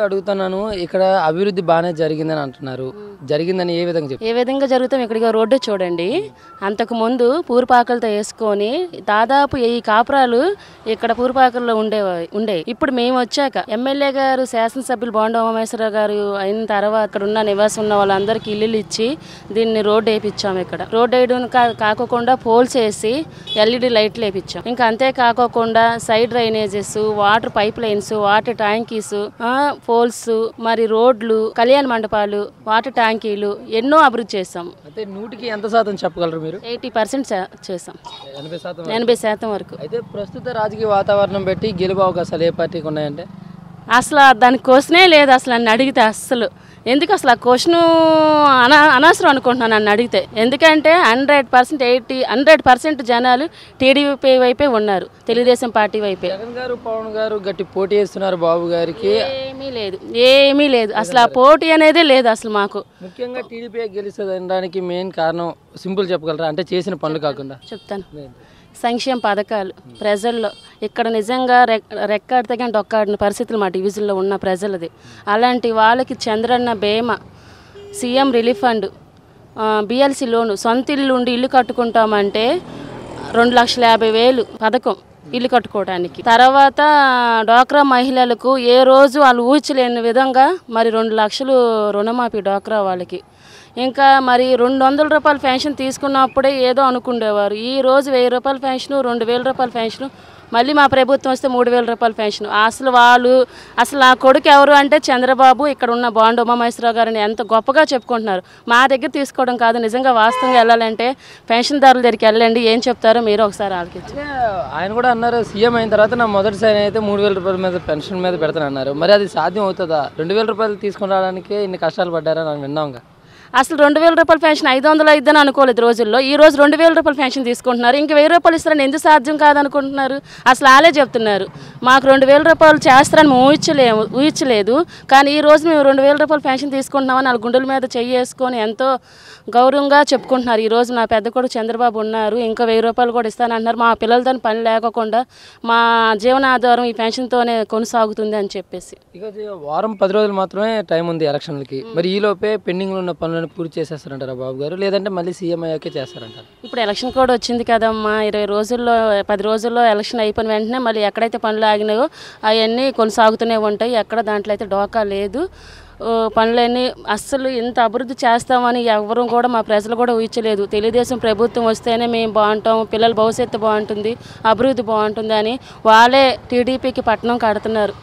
గా అడుగుతున్నాను. ఇక్కడ అభివృద్ధి బానే జరిగిందని అంటున్నారు. జరిగిందని ఏ విధంగా ఏ విధంగా జరుగుతాం ఇక్కడికి రోడ్డు చూడండి. అంతకుముందు పూర్పాకలతో వేసుకొని దాదాపు 1000 కాపురాలు ఇక్కడ పూర్పాకల్లో ఉండేవి. ఇప్పుడు మేము వచ్చాక ఎమ్మెల్యే గారు శాసనసభ్యులు బోండా ఉమామహేశ్వరరావు గారు అయిన తర్వాత ఇక్కడ ఉన్న నివాసం ఉన్న వాళ్ళందరికీ ఇల్లులు ఇచ్చి దీన్ని రోడ్డు వేయించాము. ఇక్కడ రోడ్డు వేయడం కాకుండా పోల్స్ వేసి LED లైట్లు వేయించాం. ఇంకా అంతే కాకోకుండా side drainages, water pipe lines, water tanks, poles, మరి రోడ్లు, కళ్యాణ మండపాలు, వాటర్ ట్యాంకీలు ఎన్నో అభివృద్ధి చేసాము. అయితే 100కి ఎంత శాతం చెప్పగలరు మీరు? 80% చేసాం. 80% వరకు. అయితే ప్రస్తుత రాజకీయ వాతావరణం బట్టి గెలుపు అవకాశాలు ఏ పార్టీకి ఉన్నాయంటే అసలు దాని క్వశ్చనే లేదు. అసలు నన్ను అడిగితే అస్సలు ఎందుకు అసలు ఆ క్వశ్చన్ అనవసరం అనుకుంటున్నాను నన్ను అడిగితే. ఎందుకంటే 100% జనాలు టీడీపీ వైపే ఉన్నారు, తెలుగుదేశం పార్టీ వైపే. జగన్ గారు, పవన్ గారు గట్టి పోటీ చేస్తున్నారు బాబు గారికి. ఏమీ లేదు అసలు. ఆ పోటీ అనేది లేదు అసలు మాకు. ముఖ్యంగా టీడీపీ గెలుస్తుంది అనడానికి మెయిన్ కారణం సింపుల్ చెప్పగలరా? అంటే చేసిన పనులు కాకుండా చెప్తాను. సంక్షేమ పథకాలు ప్రజల్లో ఇక్కడ నిజంగా రెక్కాడితే కానీ డొక్కాడిన పరిస్థితులు మా డివిజన్లో ఉన్న ప్రజలది. అలాంటి వాళ్ళకి చంద్రన్న బీమా, సీఎం రిలీఫ్ ఫండ్, BLC లోను, సొంత ఇల్లు ఉండి ఇల్లు కట్టుకుంటామంటే 2,50,000 పథకం ఇల్లు కట్టుకోవడానికి. తర్వాత డ్వాక్రా మహిళలకు ఏ రోజు వాళ్ళు ఊహించలేని విధంగా మరి 2 లక్షలు రుణమాఫీ డ్వాక్రా వాళ్ళకి. ఇంకా మరి 200 రూపాయల పెన్షన్ తీసుకున్నప్పుడే ఏదో అనుకునేవారు. ఈ రోజు 1000 రూపాయల పెన్షన్, 2000 రూపాయల పెన్షన్, మళ్ళీ మా ప్రభుత్వం వస్తే 3000 రూపాయల పెన్షన్. అసలు నా కొడుకు ఎవరు అంటే చంద్రబాబు, ఇక్కడ ఉన్న బోండా ఉమామహేశ్వరరావు గారిని ఎంత గొప్పగా చెప్పుకుంటున్నారు. మా దగ్గర తీసుకోవడం కాదు, నిజంగా వాస్తవంగా వెళ్ళాలంటే పెన్షన్దారుల దగ్గరికి వెళ్ళండి, ఏం చెప్తారో మీరు ఒకసారి ఆలోచించండి. ఆయన కూడా అన్నారు, సీఎం అయిన తర్వాత నా మొదటి సైన్ అయితే 3000 రూపాయల మీద పెన్షన్ మీద పెడతానన్నారు. మరి అది సాధ్యం అవుతుందా? 2000 రూపాయలు తీసుకుని రావడానికి ఇన్ని కష్టాలు పడ్డారని నేను విన్నాంగా. అసలు 2000 రూపాయల పెన్షన్ 500 అయిద్దని అనుకోలేదు రోజుల్లో. ఈ రోజు 2000 రూపాయల పెన్షన్ తీసుకుంటున్నారు. ఇంకా 1000 రూపాయలు ఇస్తారని ఎందుకు సాధ్యం కాదనుకుంటున్నారు? అసలు వాళ్ళే చెప్తున్నారు మాకు 2000 రూపాయలు చేస్తారని ఊహించలేదు. కానీ ఈ రోజు మేము 2000 రూపాయల పెన్షన్ తీసుకుంటున్నామని వాళ్ళ గుండెల మీద చేసుకొని ఎంతో గౌరవంగా చెప్పుకుంటున్నారు. ఈరోజు నా పెద్ద కొడుకు చంద్రబాబు ఉన్నారు, ఇంకా 1000 రూపాయలు కూడా ఇస్తానంటున్నారు. మా పిల్లలతో పని లేకోకుండా మా జీవనాధారం ఈ పెన్షన్తోనే కొనసాగుతుంది అని చెప్పేసి. ఇక వారం 10 రోజులు మాత్రమే టైం ఉంది ఎలక్షన్లకి. మరి ఈలోపే పెండింగ్లో ఉన్న పనులను పూర్తి చేసేస్తారంటారా బాబు గారు, లేదంటే మళ్ళీ సీఎం అయ్యాకే చేస్తారంటారు? ఇప్పుడు ఎలక్షన్ కూడా వచ్చింది కదమ్మా. 10 రోజుల్లో ఎలక్షన్ అయిపోయిన వెంటనే మళ్ళీ ఎక్కడైతే పనులు ఆగినాయో అవన్నీ కొనసాగుతూనే ఉంటాయి. ఎక్కడ దాంట్లో అయితే డోకా లేదు. పనులన్నీ అస్సలు ఇంత అభివృద్ధి చేస్తామని ఎవరు కూడా మా ప్రజలు కూడా ఊహించలేదు. తెలుగుదేశం ప్రభుత్వం వస్తేనే మేము బాగుంటాం, పిల్లల భవిష్యత్తు బాగుంటుంది, అభివృద్ధి బాగుంటుంది అని వాళ్ళే టీడీపీకి పట్టణం కడుతున్నారు.